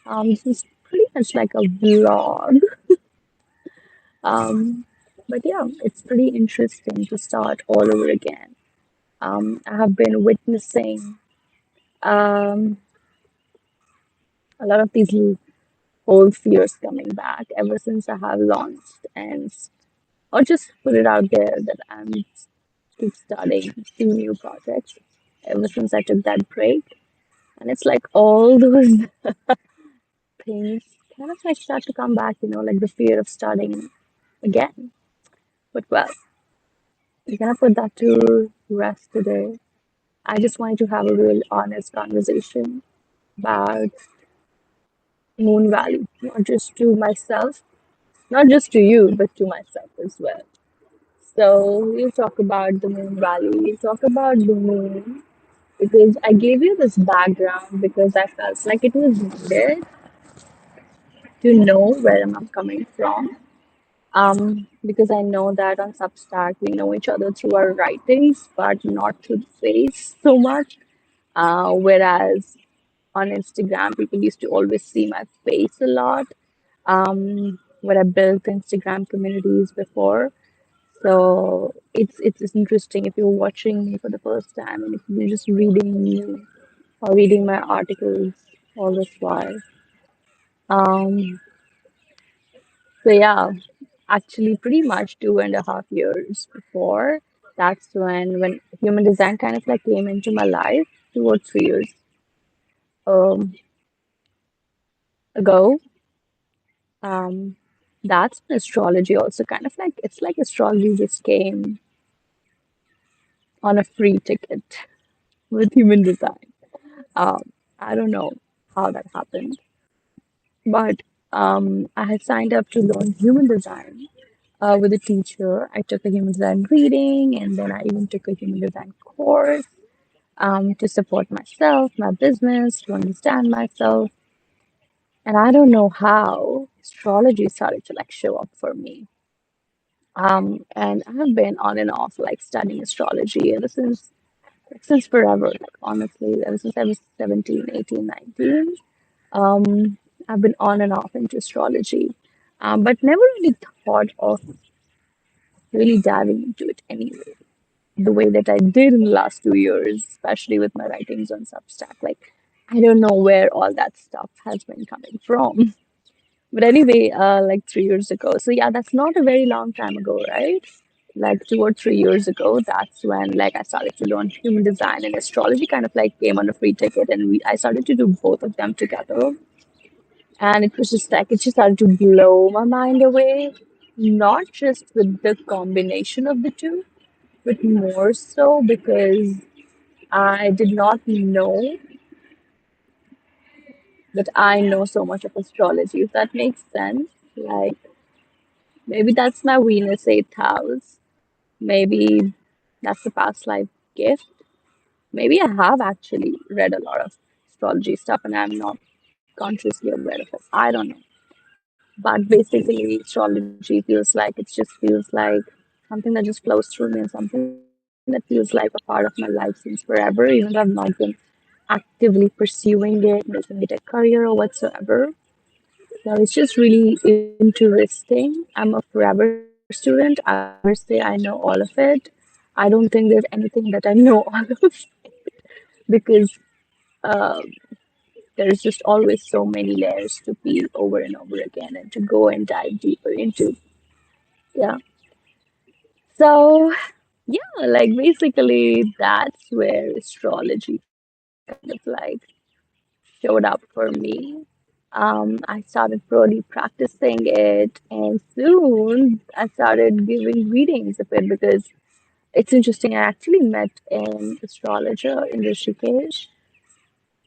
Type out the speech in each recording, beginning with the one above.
This is pretty much like a vlog. Um, but yeah, it's pretty interesting to start all over again. I have been witnessing um, a lot of these old fears coming back ever since I have launched and or just put it out there that I'm keep starting two new projects ever since I took that break. And it's like all those things kind of like start to come back, like the fear of starting again. But well, we're gonna put that to rest today. I just wanted to have a real honest conversation about Moon Valley, not just to myself, not just to you, but to myself as well. So we'll talk about the Moon Valley. We'll talk about the moon because I gave you this background because I felt like it was needed to know where I'm coming from. Because I know that on Substack we know each other through our writings, but not through the face so much. Whereas on Instagram, people used to always see my face a lot. Where I built Instagram communities before. So it's interesting if you're watching me for the first time and if you're just reading me or reading my articles all this while. Um, so yeah, actually pretty much 2.5 years before, that's when human design kind of like came into my life 2 or 3 years um ago. Um, that's when astrology also kind of like it's like astrology just came on a free ticket with human design. Um, I don't know how that happened, but I had signed up to learn human design with a teacher. I took a human design reading, and then I even took a human design course to support myself, my business, to understand myself. And I don't know how astrology started to like show up for me. And I have been on and off like studying astrology ever since forever, like honestly, ever since I was 17, 18, 19. Um, I've been on and off into astrology, but never really thought of really diving into it anyway, the way that I did in the last 2 years, especially with my writings on Substack. Like, I don't know where all that stuff has been coming from. But anyway, like 3 years ago. So yeah, that's not a very long time ago, right? Like 2 or 3 years ago, that's when like I started to learn human design and astrology kind of like came on a free ticket and I started to do both of them together. And it was just like it just started to blow my mind away, not just with the combination of the two, but more so because I did not know that I know so much of astrology, if that makes sense. Like maybe that's my Venus eighth house. Maybe that's the past life gift. Maybe I have actually read a lot of astrology stuff and I'm not consciously aware of it. I don't know. But basically, astrology feels like it just feels like something that just flows through me and something that feels like a part of my life since forever, even though I've not been actively pursuing it, making it a career or whatsoever. So it's just really interesting. I'm a forever student. I would never say I know all of it. I don't think there's anything that I know all of because uh, there's just always so many layers to peel over and over again and to go and dive deeper into. Yeah. So, yeah, like basically that's where astrology kind of like showed up for me. I started really practicing it, and soon I started giving readings of it because it's interesting. I actually met an astrologer in Rishikesh.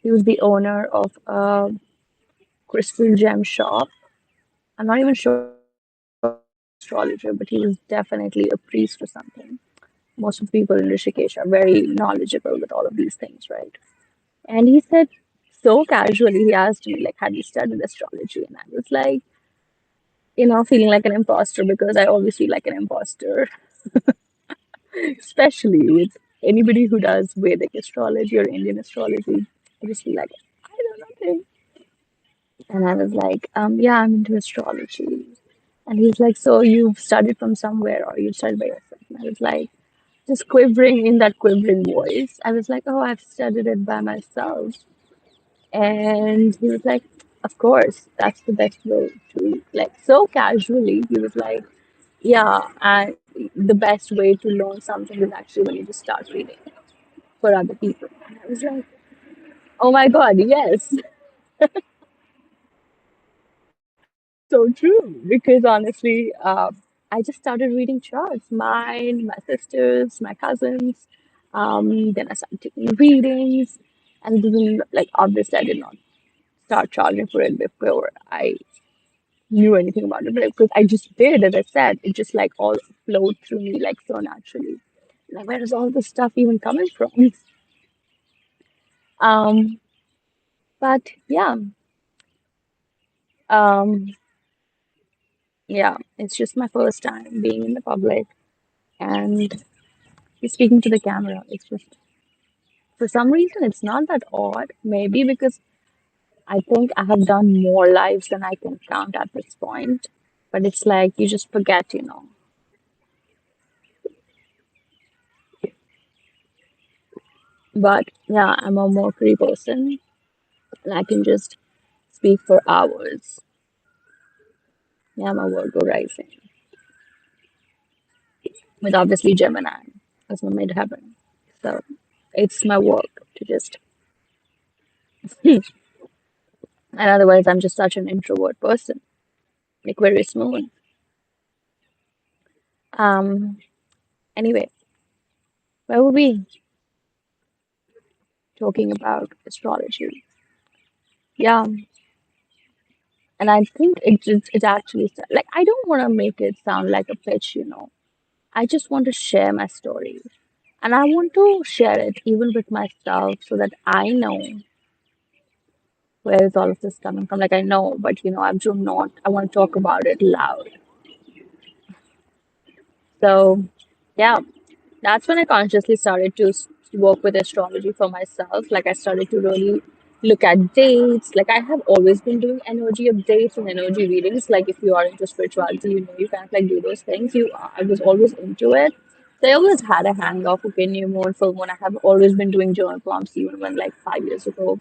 He was the owner of a crystal gem shop. I'm not even sure if he was an astrologer, but he was definitely a priest or something. Most of the people in Rishikesh are very knowledgeable with all of these things, right? And he said so casually, he asked me, like, have you studied astrology? And I was like, feeling like an imposter because I always feel like an imposter, especially with anybody who does Vedic astrology or Indian astrology. I just feel like, I don't know nothing. And I was like, yeah, I'm into astrology. And he's like, so you've studied from somewhere or you studied by yourself? And I was like, just quivering in that quivering voice. I was like, oh, I've studied it by myself. And he was like, of course, that's the best way to, like, so casually, he was like, yeah, and the best way to learn something is actually when you just start reading for other people. And I was like, oh my God, yes, so true. Because honestly, I just started reading charts, mine, my sisters, my cousins. Then I started taking readings, and then, like, obviously, I did not start charging for it before I knew anything about it, but because I just did, as I said, it just like all flowed through me like so naturally. Like, where is all this stuff even coming from? Um, but um, yeah, it's just my first time being in the public and speaking to the camera. It's just for some reason it's not that odd. Maybe because I think I have done more lives than I can count at this point. But it's like you just forget, you know. But yeah, I'm a Mercury person and I can just speak for hours. Yeah, I'm a Virgo rising with obviously Gemini as my midheaven. So it's my work to just, and otherwise I'm just such an introvert person, like very smooth. Um, anyway, where were we talking about astrology? Yeah, and I think it actually like I don't want to make it sound like a pitch, you know. I just want to share my story, and I want to share it even with myself so that I know where is all of this coming from? Like I know, but you know, I do not. I want to talk about it loud. So, yeah, that's when I consciously started to work with astrology for myself. Like I started to really look at dates. Like I have always been doing energy updates and energy readings. Like if you are into spirituality, you know, you kind of like do those things. I was always into it. So I always had a hang of okay, new moon, full moon. I have always been doing journal prompts even when like 5 years ago.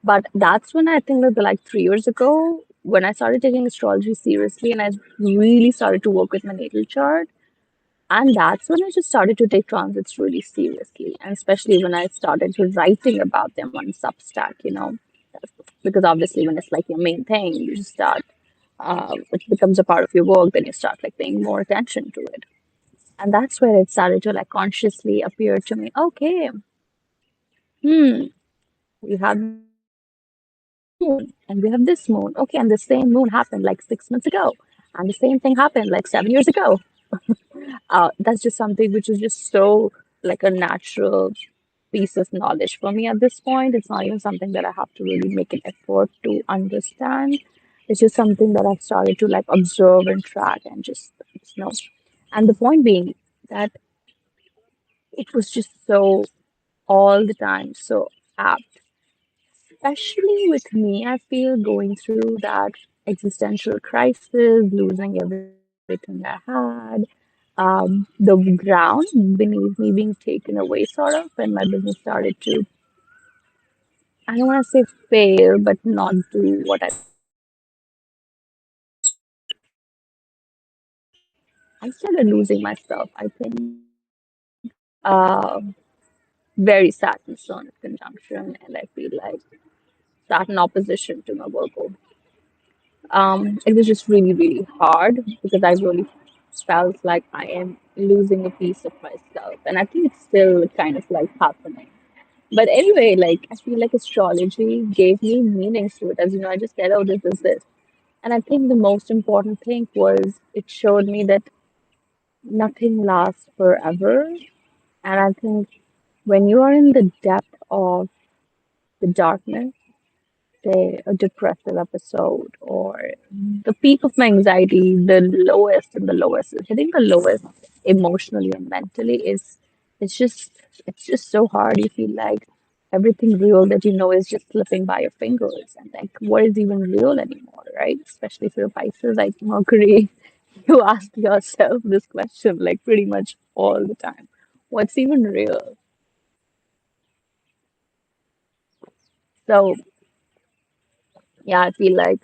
But that's when I think that like 3 years ago, when I started taking astrology seriously and I really started to work with my natal chart. And that's when I just started to take transits really seriously. And especially when I started to writing about them on Substack, you know, because obviously when it's like your main thing, you just start, it becomes a part of your work, then you start like paying more attention to it. And that's where it started to like consciously appear to me. Okay, hmm, we have this moon and we have this moon. Okay, and the same moon happened like 6 months ago, and the same thing happened like 7 years ago. That's just something which is just so like a natural piece of knowledge for me at this point. It's not even something that I have to really make an effort to understand. It's just something that I've started to like observe and track and just know. And the point being that it was just so all the time so apt. Especially with me, I feel going through that existential crisis, losing everything I had, the ground beneath me being taken away, sort of, when my business started to, I don't want to say fail, but not do what I thought it would do. I started losing myself, I think. Very Saturn Sun conjunction, and I feel like Saturn opposition to my Virgo. It was just really, really hard because I really felt like I am losing a piece of myself. And I think it's still kind of like happening. But anyway, like I feel like astrology gave me meanings to it. As you know, I just said, oh, this is this. And I think the most important thing was it showed me that nothing lasts forever. And I think when you are in the depth of the darkness, say a depressive episode or the peak of my anxiety, the lowest and the lowest, hitting the lowest emotionally and mentally is it's just it's just so hard. You feel like everything real that you know is just slipping by your fingers. And like, what is even real anymore, right? Especially if you're a Pisces like Mercury, you ask yourself this question like pretty much all the time. What's even real? So, yeah, I feel like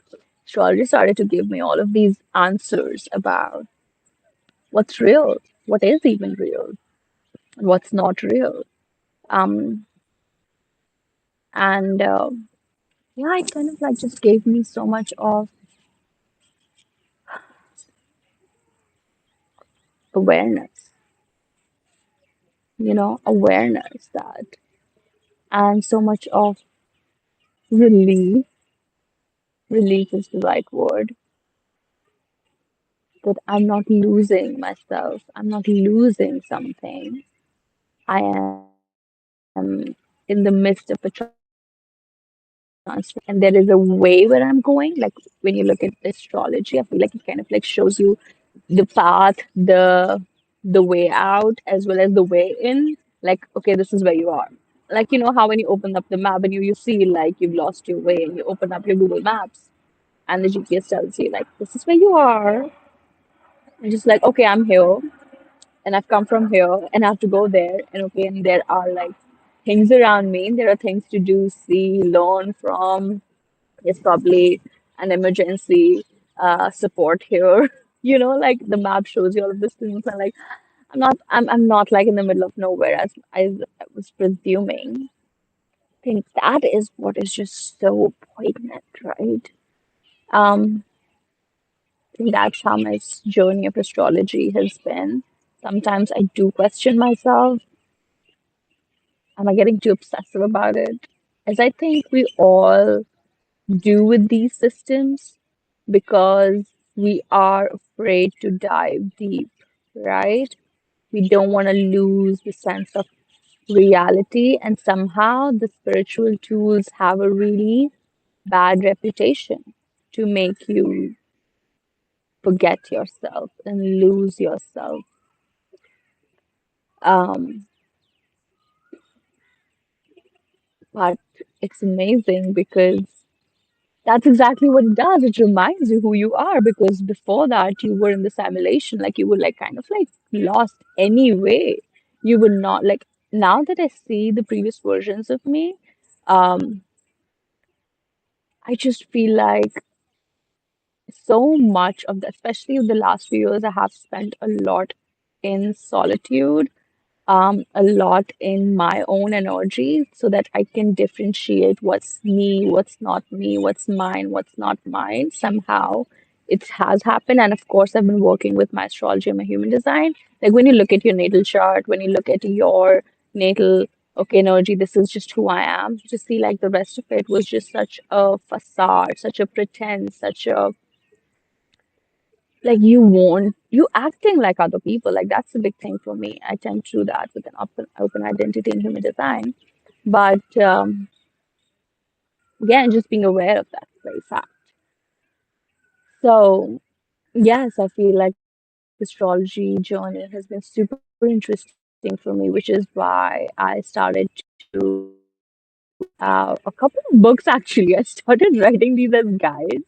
astrology started to give me all of these answers about what's real, what is even real, and what's not real. Um, and yeah, it kind of like just gave me so much of awareness, awareness that, and so much of relief, relief is the right word, that I'm not losing myself, I'm not losing something. I am in the midst of a transformation and there is a way where I'm going. Like when you look at astrology, I feel like it kind of like shows you the path, the way out as well as the way in. Like, okay, this is where you are. Like, how when you open up the map and you see like you've lost your way and you open up your Google Maps and the GPS tells you like this is where you are. And just like, okay, I'm here and I've come from here and I have to go there. And okay, and there are like things around me. There are things to do, see, learn from. There's probably an emergency support here. Like the map shows you all of these things, and like I'm not like in the middle of nowhere as I was presuming. I think that is what is just so poignant, right? Um, I think that's how my journey of astrology has been. Sometimes I do question myself. Am I getting too obsessive about it? As I think we all do with these systems because we are afraid to dive deep, right? We don't want to lose the sense of reality, and somehow the spiritual tools have a really bad reputation to make you forget yourself and lose yourself. Um, but it's amazing because that's exactly what it does. It reminds you who you are because before that you were in the simulation, like you were like kind of like lost anyway. You were not like now that I see the previous versions of me, um, I just feel like so much of the, especially the last few years, I have spent a lot in solitude, a lot in my own energy so that I can differentiate what's me, what's not me, what's mine, what's not mine. Somehow it has happened. And of course, I've been working with my astrology and my human design. Like when you look at your natal chart, when you look at your natal, okay, energy, this is just who I am. You just see like the rest of it was just such a facade, such a pretense, such a like you want you acting like other people, like that's a big thing for me. I tend to do that with an open identity in human design, but again, just being aware of that very fact. So yes, I feel like astrology journey has been super interesting for me, which is why I started to a couple of books actually. I started writing these as guides.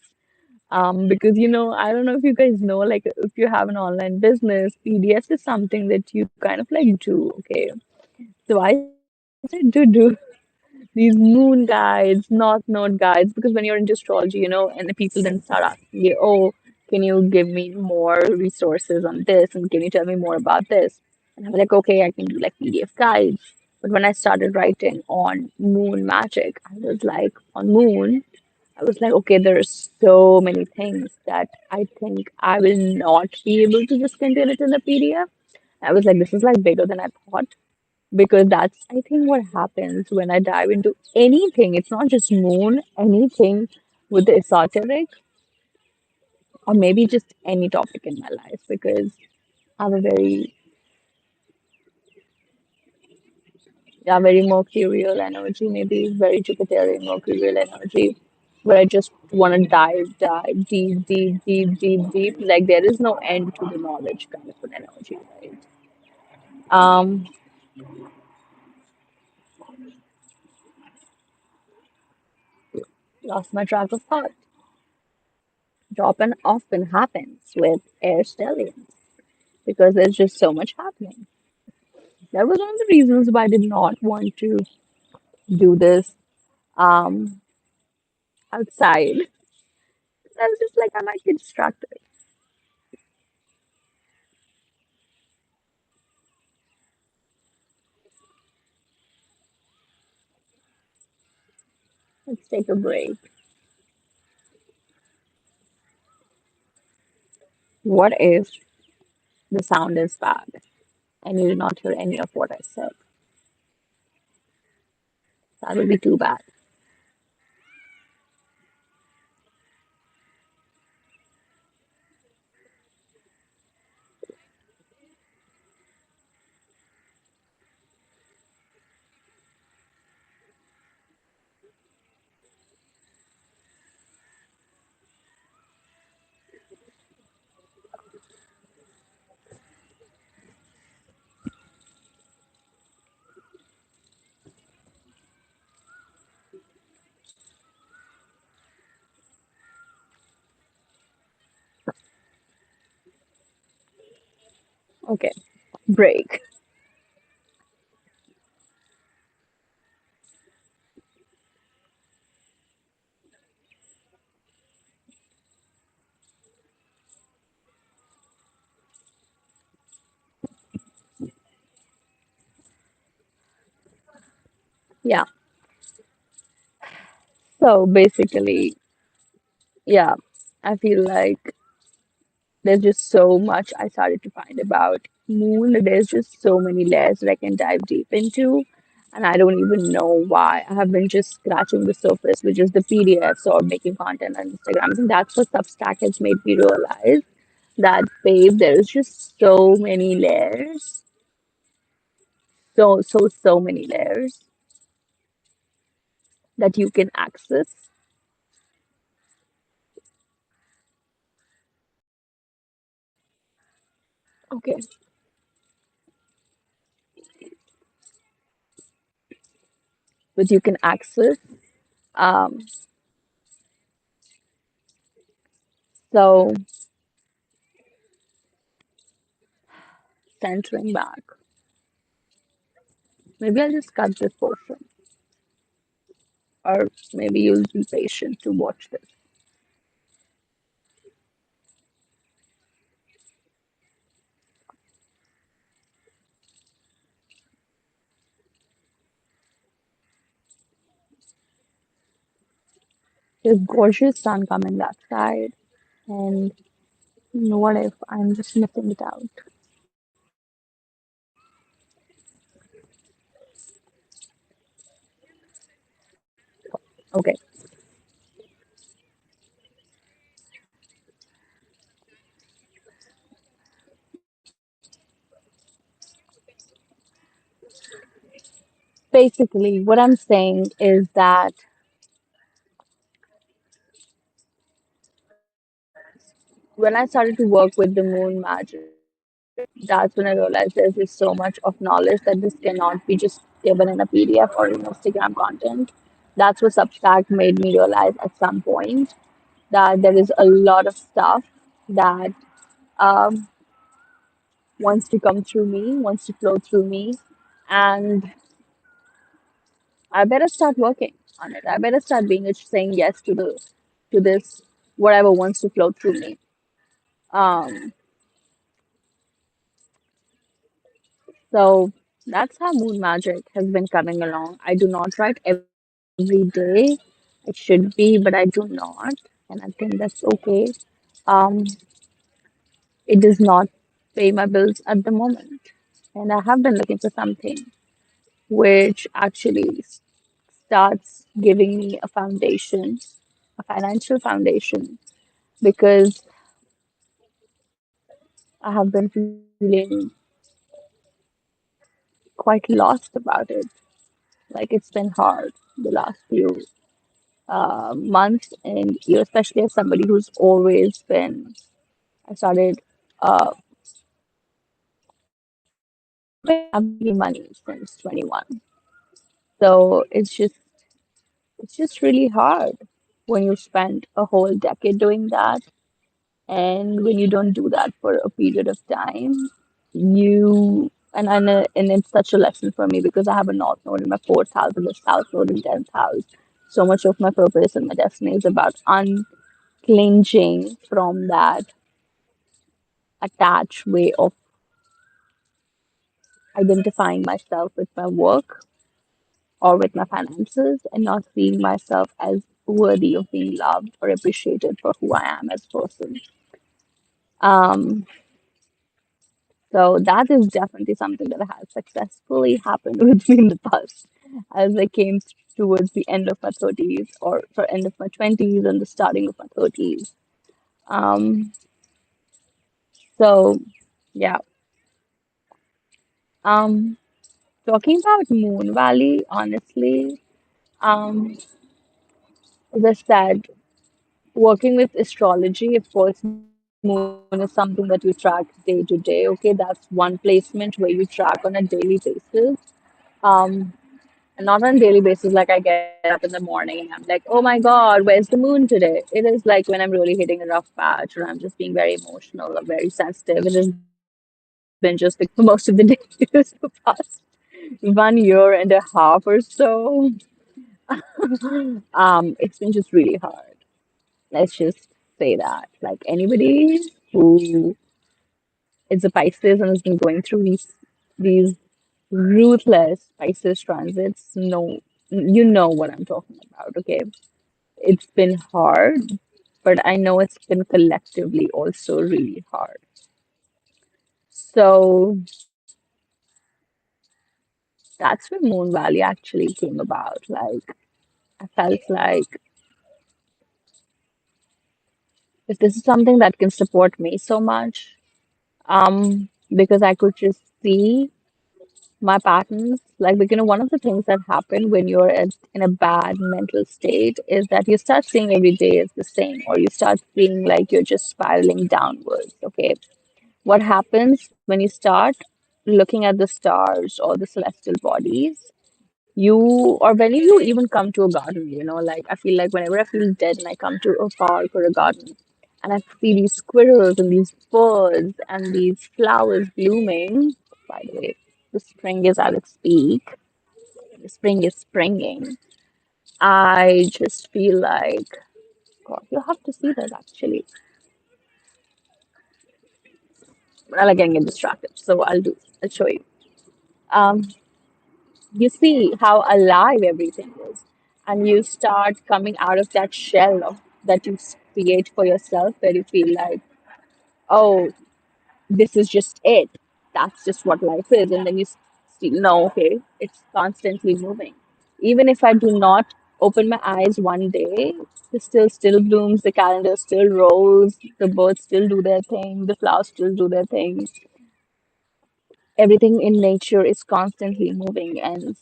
Because I don't know if you guys know, like if you have an online business, PDS is something that you kind of like do. Okay. So I started to do these moon guides, north node guides, because when you're into astrology, and the people then start asking you, oh, can you give me more resources on this? And can you tell me more about this? And I'm like, okay, I can do like PDF guides. But when I started writing on moon magic, I was like, on moon, I was like, okay, there are so many things that I think I will not be able to just contain it in a PDF. I was like, this is like bigger than I thought because that's, I think, what happens when I dive into anything. It's not just moon, anything with the esoteric or maybe just any topic in my life because I'm a very, yeah, very mercurial energy, maybe very Jupiterian mercurial energy, where I just want to dive deep, deep, deep, deep, deep. Like there is no end to the knowledge kind of an energy, right? Um, Lost my track of thought. Drop and often happens with air stallions because there's just so much happening. That was one of the reasons why I did not want to do this um, outside. I was just like, I might get distracted. Let's take a break. What if the sound is bad and you did not hear any of what I said? That would be too bad. Okay, break. Yeah. So basically, yeah, I feel like there's just so much I started to find about Moon. There's just so many layers that I can dive deep into, and I don't even know why. I have been just scratching the surface with just the PDFs or making content on Instagram. I think that's what Substack has made me realize that, babe, there's just so many layers, so many layers that you can access. Okay, but you can access. Um, so centering back. Maybe I'll just cut this portion, or maybe you'll be patient to watch this. There's gorgeous sun coming that side, and what if I'm just missing it out? Okay, basically, what I'm saying is that when I started to work with the moon magic, that's when I realized there's just so much of knowledge that this cannot be just given in a PDF or in Instagram content. That's what Substack made me realize at some point, that there is a lot of stuff that um, wants to come through me, wants to flow through me, and I better start working on it. I better start being saying yes to the to this whatever wants to flow through me. Um, so that's how moon magic has been coming along. I do not write every day. It should be, but I do not, and I think that's okay. Um, it does not pay my bills at the moment, and I have been looking for something which actually starts giving me a foundation, a financial foundation, because I have been feeling quite lost about it. Like it's been hard the last few months and year, especially as somebody who's always been. I started been having money since 21, so it's just really hard. when you spend a whole decade doing that, and when you don't do that for a period of time, and it's such a lesson for me because I have a north node in my fourth house and a south node in 10th house. So much of my purpose and my destiny is about unclinging from that attached way of identifying myself with my work or with my finances and not seeing myself as worthy of being loved or appreciated for who I am as a person. Um, so that is definitely something that has successfully happened with me in the past as I came towards the end of my 30s or for end of my 20s and the starting of my 30s. Um, so yeah. Um, Talking about Moon Valley, honestly, um, as I said, working with astrology, of course, moon is something that you track day to day. Okay, that's one placement where you track on a daily basis. Um, and not on a daily basis, like I get up in the morning and I'm like, oh my God, where's the moon today? It is like when I'm really hitting a rough patch or I'm just being very emotional or very sensitive. It has been just because for most of the days the past 1 year and a half or so, it's been just really hard. Let's just say that. Like anybody who is a Pisces and has been going through these ruthless Pisces transits, know you know what I'm talking about, okay? It's been hard, but I know it's been collectively also really hard. So that's where Moon Valley actually came about. Like I felt like if this is something that can support me so much, because I could just see my patterns. Like, because, one of the things that happen when you're in a bad mental state is that you start seeing every day as the same, or you start feeling like you're just spiraling downwards. Okay. What happens when you start looking at the stars or the celestial bodies? Or when you even come to a garden, like I feel like whenever I feel dead and I come to a park or a garden and I see these squirrels and these birds and these flowers blooming, by the way, the spring is at its peak, the spring is springing. I just feel like, God, you have to see that actually. But I like getting distracted, so I'll show you. Um, you see how alive everything is, and you start coming out of that shell that you create for yourself, where you feel like, oh, this is just it. That's just what life is. And then you still know, okay, it's constantly moving. Even if I do not open my eyes one day, the still blooms, the calendar still rolls, the birds still do their thing, the flowers still do their thing. Everything in nature is constantly moving. And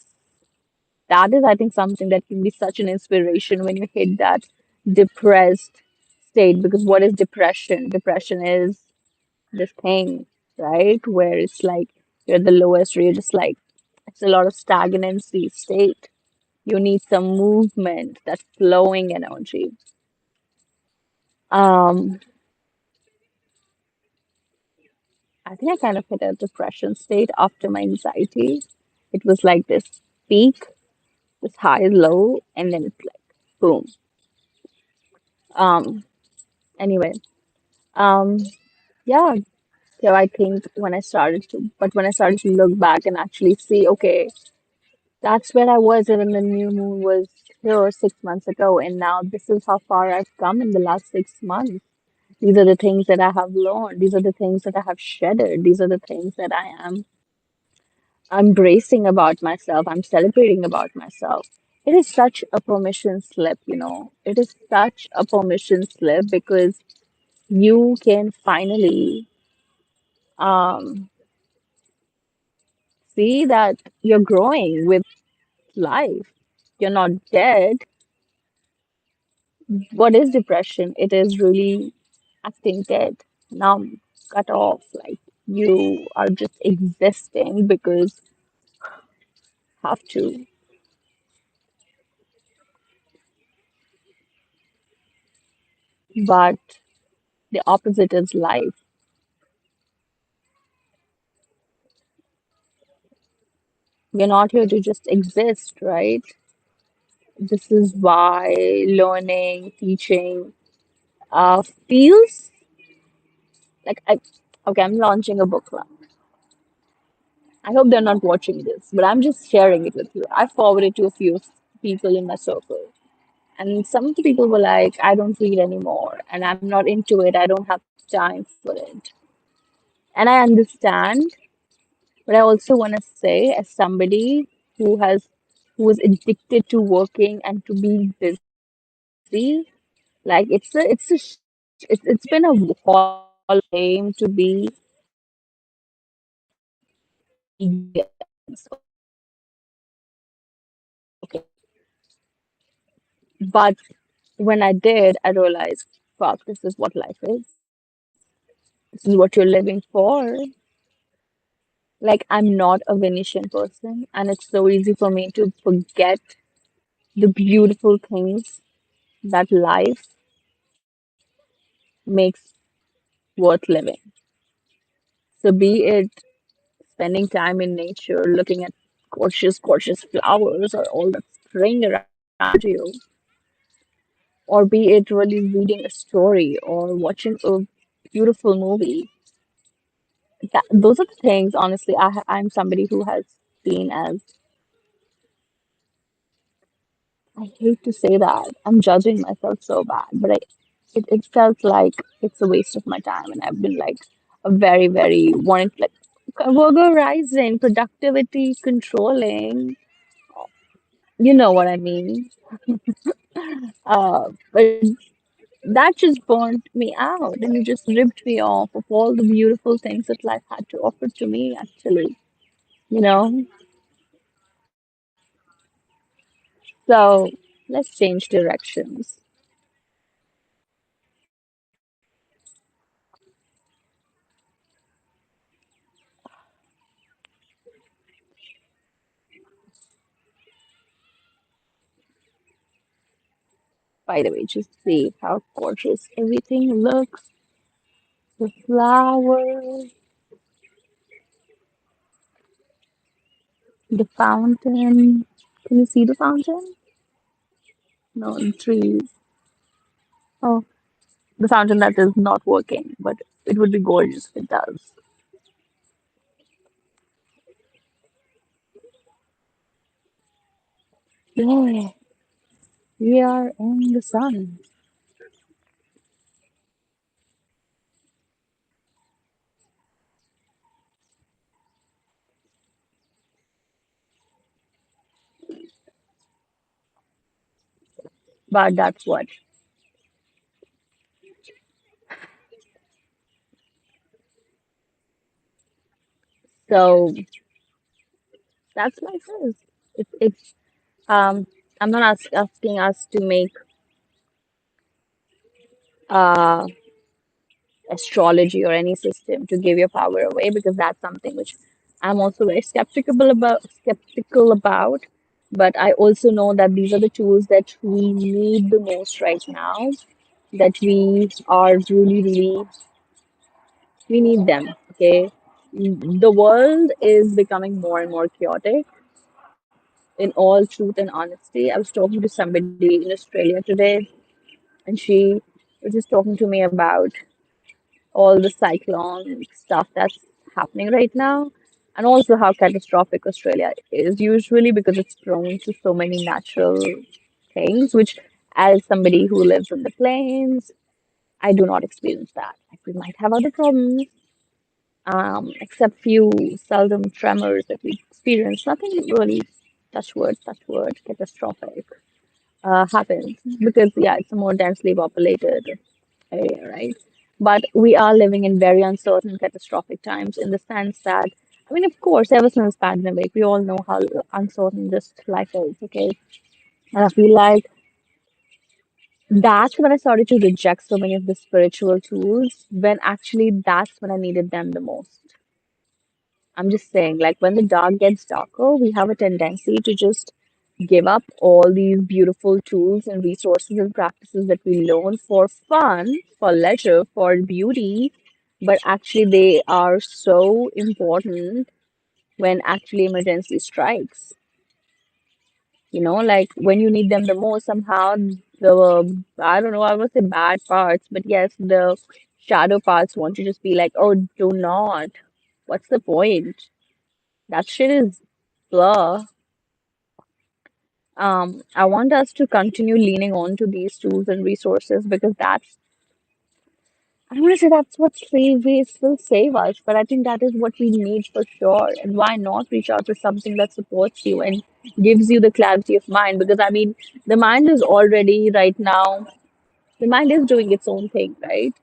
that is, I think, something that can be such an inspiration when you hit that depressed state. Because what is depression? Depression is this thing, right? Where it's like you're at the lowest, where you're just like, it's a lot of stagnancy state. You need some movement, that flowing energy. Um, I think I kind of hit a depression state after my anxiety. It was like this peak, this high, low, and then it's like boom. Um, anyway, um, yeah. So I think when I started to look back and actually see, okay, that's where I was when the new moon was here 6 months ago, and now this is how far I've come in the last 6 months. These are the things that I have learned. These are the things that I have shedded. These are the things that I am embracing about myself. I'm celebrating about myself. It is such a permission slip. It is such a permission slip because you can finally um, see that you're growing with life. You're not dead. What is depression? It is really acting dead, numb, cut off. Like you are just existing because have to. but the opposite is life. We're not here to just exist, right? This is why learning, teaching, feels like okay, I'm launching a book club. I hope they're not watching this, but I'm just sharing it with you. I forwarded to a few people in my circle, and some of the people were like, I don't read anymore, and I'm not into it. I don't have time for it. And I understand, but I also want to say, as somebody who has who is addicted to working and to being busy, like it's been a hall of shame to be weekday earnings. Okay, but when I did, I realized, fuck, this is what life is. This is what you're living for. Like, I'm not a Venetian person, and it's so easy for me to forget the beautiful things that life makes worth living. So, be it spending time in nature, looking at gorgeous flowers, or all the spring around you, or be it really reading a story or watching a beautiful movie. Those are the things, honestly. I'm somebody who has been as, I hate to say that, I'm judging myself so bad, but it felt like it's a waste of my time. And I've been like a very wanting like organizing, productivity, controlling. You know what I mean. But that just burnt me out and it just ripped me off of all the beautiful things that life had to offer to me, actually. You know? So let's change directions. By the way, just see how gorgeous everything looks. The flowers, the fountain. Can you see the fountain? No, the trees. Oh, the fountain that is not working, but it would be gorgeous if it does. Yeah, we are in the sun. But that's what. So that's life is. It's I'm not asking us to make uh astrology or any system to give your power away because that's something which I'm also very skeptical about. But I also know that these are the tools that we need the most right now, that we are really we need them. Okay. The world is becoming more and more chaotic in all truth and honesty. I was talking to somebody in Australia today, and she was just talking to me about all the cyclone stuff that's happening right now, and also how catastrophic Australia is usually because it's prone to so many natural things, which, as somebody who lives in the plains, I do not experience that. Like, we might have other problems, except few seldom tremors that we experience. Nothing really, touch wood, catastrophic happens because, yeah, it's a more densely populated area, right? But we are living in very uncertain, catastrophic times in the sense that, I mean, of course, ever since pandemic, we all know how uncertain this life is, okay? And I feel like that's when I started to reject so many of the spiritual tools, when actually that's when I needed them the most. I'm just saying, like, when the dark gets darker, we have a tendency to just give up all these beautiful tools and resources and practices that we learn for fun, for leisure, for beauty, but actually they are so important when actually emergency strikes. Like when you need them the most, somehow I don't know, I would say bad parts, but yes, the shadow parts want to just be like, oh, do not. What's the point? That shit is blah. I want us to continue leaning on to these tools and resources because I want to say that's what ways will save us, but I think that is what we need for sure. And why not reach out to something that supports you and gives you the clarity of mind? Because I mean, the mind is already right now, the mind is doing its own thing, right?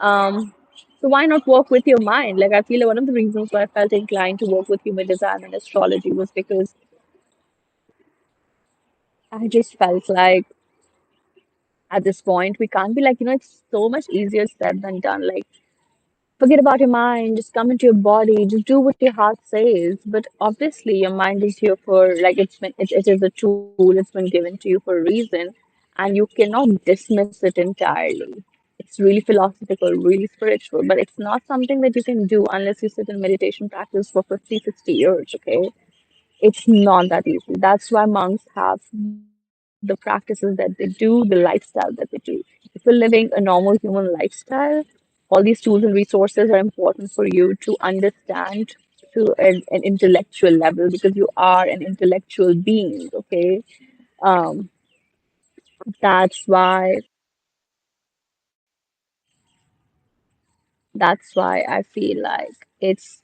Um, so why not work with your mind? Like I feel like one of the reasons why I felt inclined to work with human design and astrology was because I just felt like at this point we can't be like, it's so much easier said than done. Like forget about your mind, just come into your body, just do what your heart says. But obviously, your mind is here for like it is a tool, it's been given to you for a reason, and you cannot dismiss it entirely. It's really philosophical, really spiritual, but it's not something that you can do unless you sit in meditation practice for 50, 60 years, okay? It's not that easy. That's why monks have the practices that they do, the lifestyle that they do. If you're living a normal human lifestyle, all these tools and resources are important for you to understand to an intellectual level because you are an intellectual being, okay? Um, that's why I feel like it's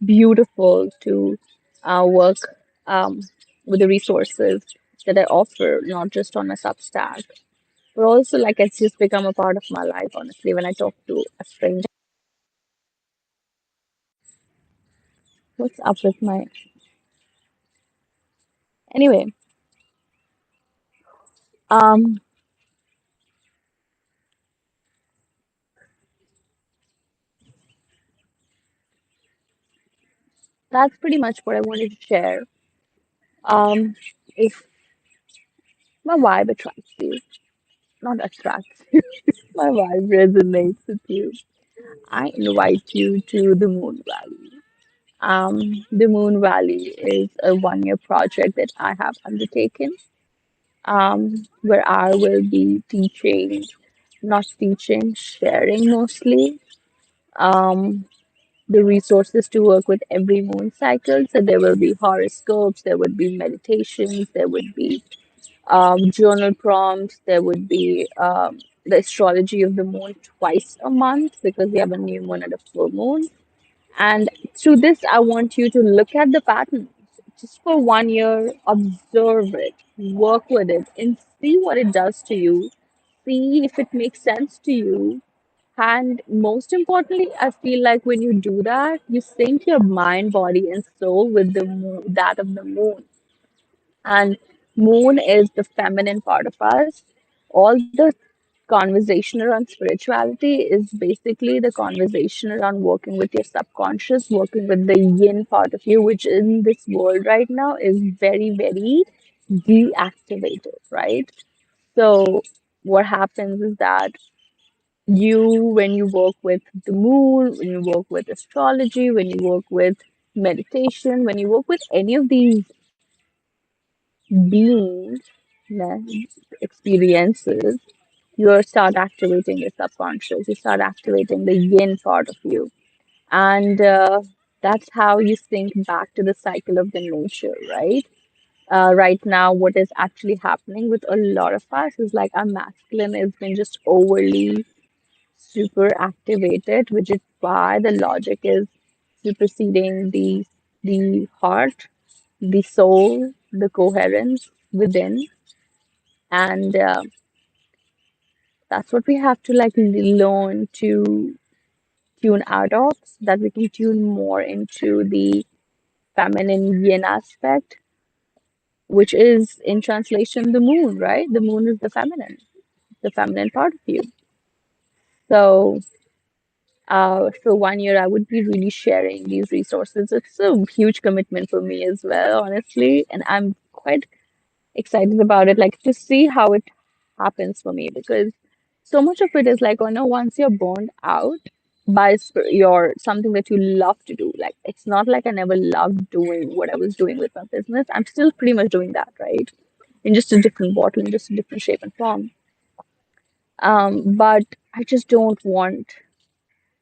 beautiful to work um, with the resources that I offer, not just on my Substack, but also like it's just become a part of my life, honestly, when I talk to a stranger. What's up with my. Anyway, um, that's pretty much what I wanted to share. If my vibe attracts you, not attracts you, my vibe resonates with you, I invite you to the Moon Valley. The Moon Valley is a 1 year project that I have undertaken, where I will be teaching, not teaching, sharing mostly, um, the resources to work with every moon cycle. So there will be horoscopes, there would be meditations, there would be journal prompts, there would be the astrology of the moon twice a month because we have a new moon and a full moon. And through this, I want you to look at the patterns just for 1 year, observe it, work with it, and see what it does to you. See if it makes sense to you. And most importantly, I feel like when you do that, you sync your mind, body, and soul with the moon, that of the moon. And moon is the feminine part of us. All the conversation around spirituality is basically the conversation around working with your subconscious, working with the yin part of you, which in this world right now is very, very deactivated, right? So what happens is that when you work with the moon, when you work with astrology, when you work with meditation, when you work with any of these beings, experiences, you start activating your subconscious, you start activating the yin part of you. And that's how you think back to the cycle of the nature, right? Right now, what is actually happening with a lot of us is like our masculine has been just overly super activated, which is why the logic is superseding the heart, the soul, the coherence within, and that's what we have to like learn to tune out of, so that we can tune more into the feminine yin aspect, which is in translation the moon, right? The moon is the feminine part of you. So for 1 year, I would be really sharing these resources. It's a huge commitment for me as well, honestly, and I'm quite excited about it, like to see how it happens for me because so much of it is like, oh no, once you're burned out by your something that you love to do, like it's not like I never loved doing what I was doing with my business. I'm still pretty much doing that, right? In just a different bottle, in just a different shape and form. But I just don't want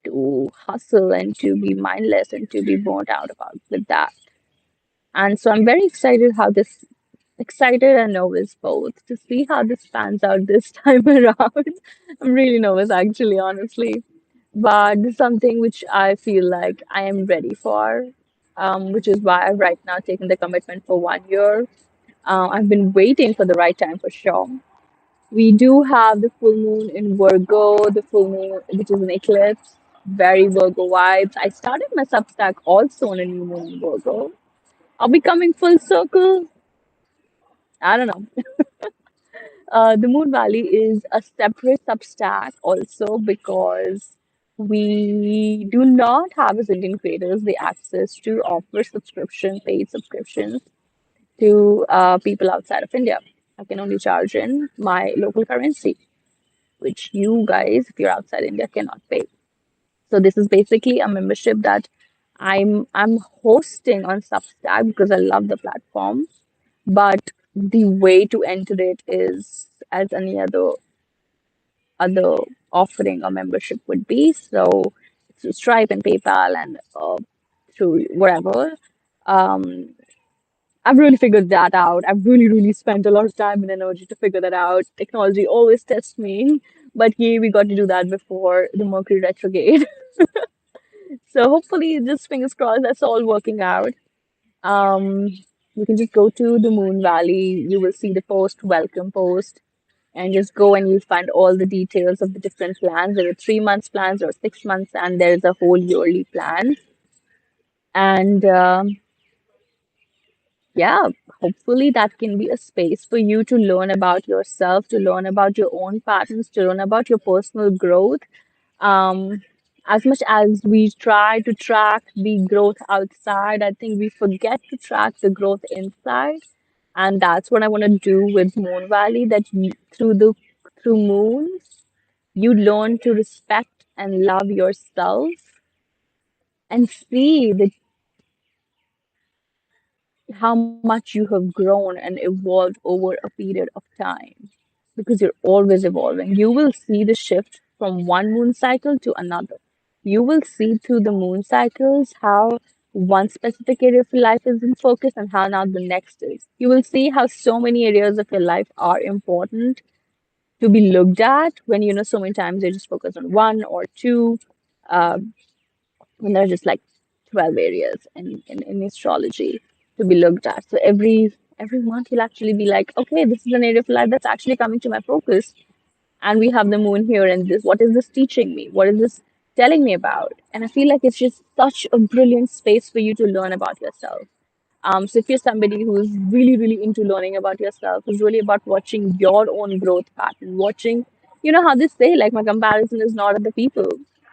to hustle and to be mindless and to be burnt out about with that. And so I'm very excited how this excited and nervous both to see how this pans out this time around. I'm really nervous actually, honestly. But this is something which I feel like I am ready for, which is why I've right now taken the commitment for 1 year. I've been waiting for the right time for sure. We do have the full moon in Virgo, the full moon, which is an eclipse, very Virgo vibes. I started my Substack also on a new moon in Virgo. Are we coming full circle? I don't know. The Moon Valley is a separate Substack also because we do not have as Indian creators the access to offer paid subscriptions to people outside of India. I can only charge in my local currency, which you guys, if you're outside India, cannot pay. So this is basically a membership that I'm hosting on Substack because I love the platform. But the way to enter it is as any other offering or membership would be. So through Stripe and PayPal and through whatever. Um, I've really figured that out. I've really spent a lot of time and energy to figure that out. Technology always tests me, but yeah, we got to do that before the Mercury retrograde. So hopefully, just fingers crossed, that's all working out. Um, you can just go to the Moon Valley. You will see the post, welcome post, and just go and you'll find all the details of the different plans. There are 3 months plans or 6 months, and there's a whole yearly plan. And yeah, hopefully that can be a space for you to learn about yourself, to learn about your own patterns, to learn about your personal growth. Um, as much as we try to track the growth outside, I think we forget to track the growth inside. And that's what I want to do with Moon Valley, that through moons, you learn to respect and love yourself and see how much you have grown and evolved over a period of time because you're always evolving. You will see the shift from one moon cycle to another. You will see through the moon cycles how one specific area of your life is in focus and how now the next is. You will see how so many areas of your life are important to be looked at when you know so many times they just focus on one or two. Uh, when there are just like 12 areas in astrology to be looked at. So every month you'll actually be like, okay, this is an area of life that's actually coming to my focus. And we have the moon here and this. What is this teaching me? What is this telling me about? And I feel like it's just such a brilliant space for you to learn about yourself. So if you're somebody who's really into learning about yourself, who's really about watching your own growth pattern, watching, you know how they say, like my comparison is not other people,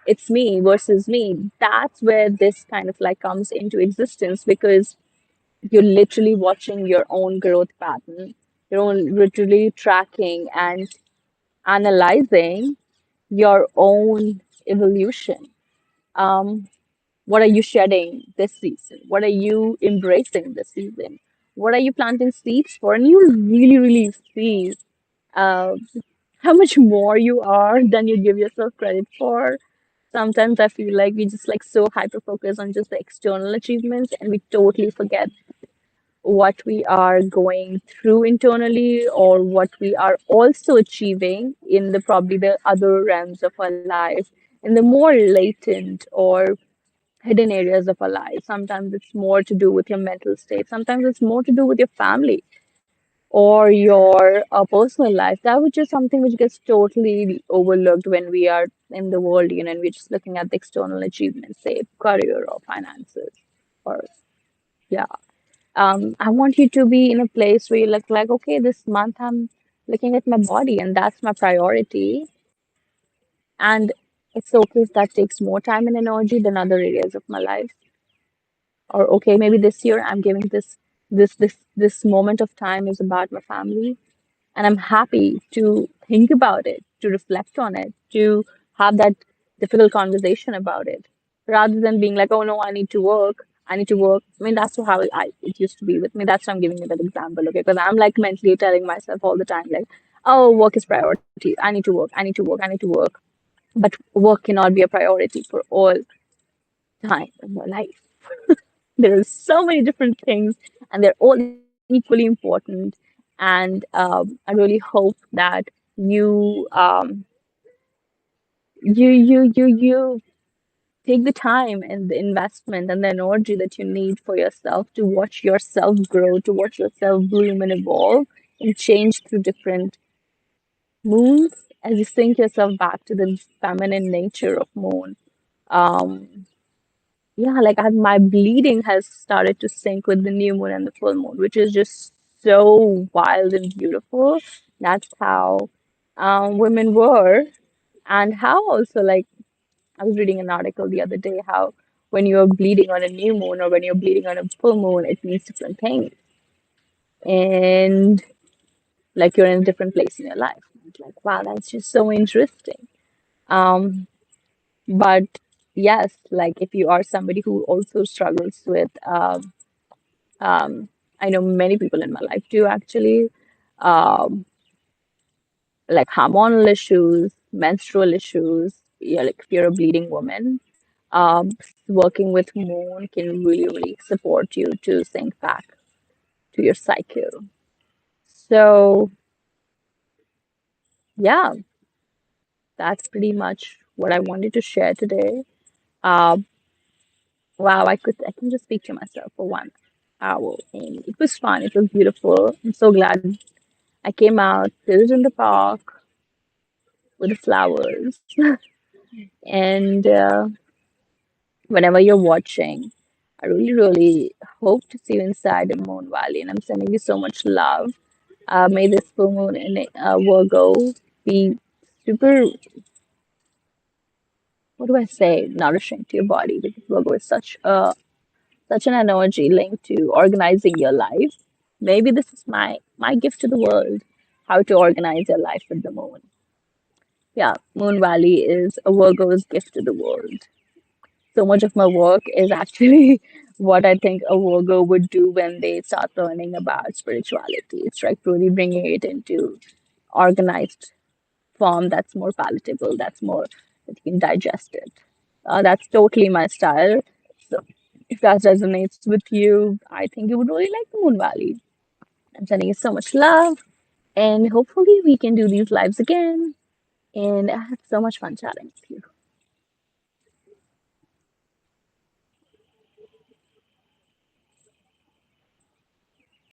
it's me versus me. That's where this kind of like comes into existence because you're literally watching your own growth pattern, you're own literally tracking and analyzing your own evolution. Um, what are you shedding this season? What are you embracing this season? What are you planting seeds for? And you really see uh, how much more you are than you give yourself credit for. Sometimes I feel like we just like so hyper focused on just the external achievements and we totally forget what we are going through internally or what we are also achieving in the probably the other realms of our life, in the more latent or hidden areas of our life. Sometimes it's more to do with your mental state. Sometimes it's more to do with your family or your personal life. That was just something which gets totally overlooked when we are in the world, you know, and we're just looking at the external achievements, say career or finances, or yeah. I want you to be in a place where you look like, okay, this month I'm looking at my body and that's my priority. And it's okay if that takes more time and energy than other areas of my life. Or okay, maybe this year I'm giving this This moment of time is about my family, and I'm happy to think about it, to reflect on it, to have that difficult conversation about it, rather than being like, oh no, I need to work. I need to work. I mean, that's how it used to be with me. That's why I'm giving you that example, okay? Because I'm like mentally telling myself all the time, like, oh, work is priority. I need to work. I need to work. I need to work. But work cannot be a priority for all time in your life. There are so many different things, and they're all equally important. And I really hope that you take the time and the investment and the energy that you need for yourself to watch yourself grow, to watch yourself bloom and evolve and change through different moons as you sink yourself back to the feminine nature of moon. Um, yeah, like my bleeding has started to sync with the new moon and the full moon, which is just so wild and beautiful. That's how women were, and how also, like, I was reading an article the other day how when you're bleeding on a new moon or when you're bleeding on a full moon, it means different things, and like you're in a different place in your life. It's like, wow, that's just so interesting. Um, but yes, like if you are somebody who also struggles with Um, I know many people in my life do actually, um, like hormonal issues, menstrual issues. Yeah, like if you're a bleeding woman, working with moon can really, really support you to sync back to your cycle. So, yeah, that's pretty much what I wanted to share today. Uh, wow, I can just speak to myself for 1 hour, and it was fun. It was beautiful. I'm so glad I came out, chilled in the park with the flowers. And whenever you're watching, I really, really hope to see you inside the Moon Valley. And I'm sending you so much love. May this full moon in Virgo be super, what do I say, nourishing to your body, because Virgo is such an energy linked to organizing your life. Maybe this is my gift to the world, how to organize your life with the moon. Yeah, Moon Valley is a Virgo's gift to the world. So much of my work is actually what I think a Virgo would do when they start learning about spirituality. It's like really bringing it into organized form that's more palatable, that's more that you can digest it. That's totally my style. So if that resonates with you, I think you would really like the Moon Valley. I'm sending you so much love, and hopefully we can do these lives again. And I had so much fun chatting with you.